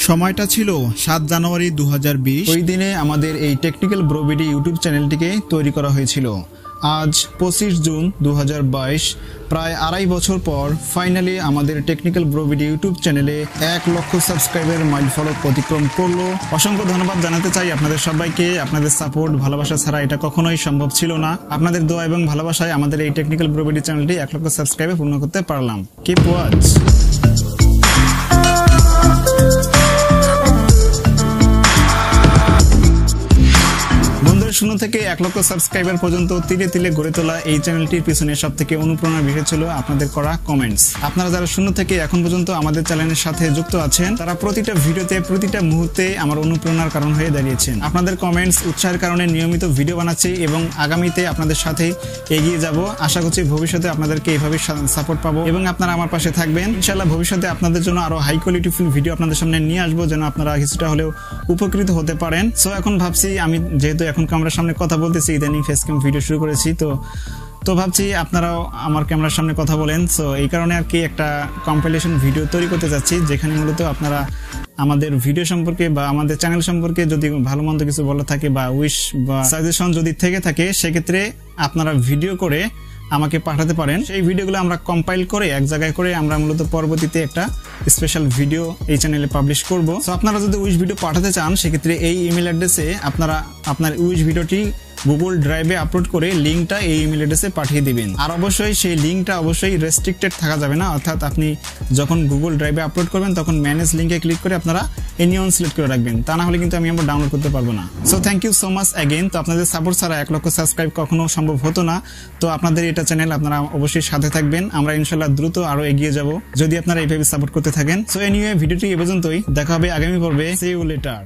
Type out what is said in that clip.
সময়টা ছিল 7 জানুয়ারি 2020। ওই দিনে আমাদের এই টেকনিক্যাল ব্রো বিডি ইউটিউব চ্যানেলটিকে তৈরি করা হয়েছিল। আজ 25 জুন 2022, প্রায় 2.5 বছর পর ফাইনালি আমাদের টেকনিক্যাল ব্রো বিডি ইউটিউব চ্যানেলে 1 লক্ষ সাবস্ক্রাইবার মাইলফলক অতিক্রম করলো। অসংখ্য ধন্যবাদ জানাতে চাই আপনাদের সবাইকে। আপনাদের সাপোর্ট, ভালোবাসা ছাড়া এটা কখনোই সম্ভব ছিল না। আপনাদের দোয়া এবং ভালোবাসায় আমাদের এই টেকনিক্যাল ব্রো বিডি চ্যানেলটি 1 লক্ষ সাবস্ক্রাইবার পূর্ণ করতে পারলাম। Keep watch. শূন্য থেকে 1 লক্ষ সাবস্ক্রাইবার পর্যন্ত তিলে তিলে গড়ে তোলা এই চ্যানেলটির পিছনে সব থেকে অনুপ্রেরণার বিষয় ছিল আপনাদের করা কমেন্টস। আপনারা যারা শূন্য থেকে এখন পর্যন্ত আমাদের চ্যানেলের সাথে যুক্ত আছেন, তারা প্রতিটা ভিডিওতে প্রতিটা মুহূর্তে আমার অনুপ্রেরণার কারণ হয়ে দাঁড়িয়েছেন। আপনাদের কমেন্টস উৎসাহের কারণে নিয়মিত ভিডিও বানাচ্ছি এবং আগামীতে আপনাদের সাথে এগিয়ে যাব। আশা করছি ভবিষ্যতে আপনাদেরকে এইভাবে সাপোর্ট পাবো এবং আপনারা আমার পাশে থাকবেন। ইনশাআল্লাহ ভবিষ্যতে আপনাদের জন্য আরো হাই কোয়ালিটিফুল ভিডিও আপনাদের সামনে নিয়ে আসবো, যেন আপনারা কিছুটা হলেও উপকৃত হতে পারেন। সো এখন ভাবছি, আমি যেহেতু এখন ক্যামেরার সামনে কথা বলতেছি, ইদানিং ফেস ক্যাম ভিডিও শুরু করেছি, তো ভাবছি আপনারাও আমার ক্যামেরার সামনে কথা বলেন। সো এই কারণে আর কি একটা কম্পাইলেশন ভিডিও তৈরি করতে যাচ্ছি, যেখানে মূলত আপনারা আমাদের ভিডিও সম্পর্কে বা আমাদের চ্যানেল সম্পর্কে যদি ভালো মন্দ কিছু বলা থাকে বা উইশ বা সাজেশন যদি থেকে থাকে, সেক্ষেত্রে আপনারা ভিডিও করে আমাকে পাঠাতে পারেন। সেই ভিডিওগুলো আমরা কম্পাইল করে এক জায়গায় করে আমরা মূলত পরবর্তীতে একটা স্পেশাল ভিডিও এই চ্যানেলে পাবলিশ করব। সো আপনারা যদি উইশ ভিডিও পাঠাতে চান, সেক্ষেত্রে এই ইমেল অ্যাড্রেসে আপনারা আপনার উইশ ভিডিওটি গুগল ড্রাইভে আপলোড করে লিঙ্কটা এই ইমেল অ্যাড্রেসে পাঠিয়ে দিবেন। আর অবশ্যই সেই লিঙ্কটা অবশ্যই রেস্ট্রিক্টেড থাকা যাবে না, অর্থাৎ আপনি যখন গুগল ড্রাইভে আপলোড করবেন তখন ম্যানেজ লিঙ্কে ক্লিক করে আপনারা এনিওন সিলেক্ট করে রাখবেন, তা না হলে কিন্তু আমি আবার ডাউনলোড করতে পারবো না। So thank you so much again. তো আপনাদের সাপোর্ট ছাড়া 1 লক্ষ সাবস্ক্রাইব কখনো সম্ভব হতো না। তো আপনাদের এটা চ্যানেল, আপনারা অবশ্যই সাথে থাকবেন। আমরা ইনশাআল্লাহ দ্রুত আরো এগিয়ে যাব যদি আপনারা এইভাবে সাপোর্ট করতে থাকেন। সো এনিওয়ে ভিডিওটি এ পর্যন্তই, দেখা হবে আগামী পর্বে। See you letter.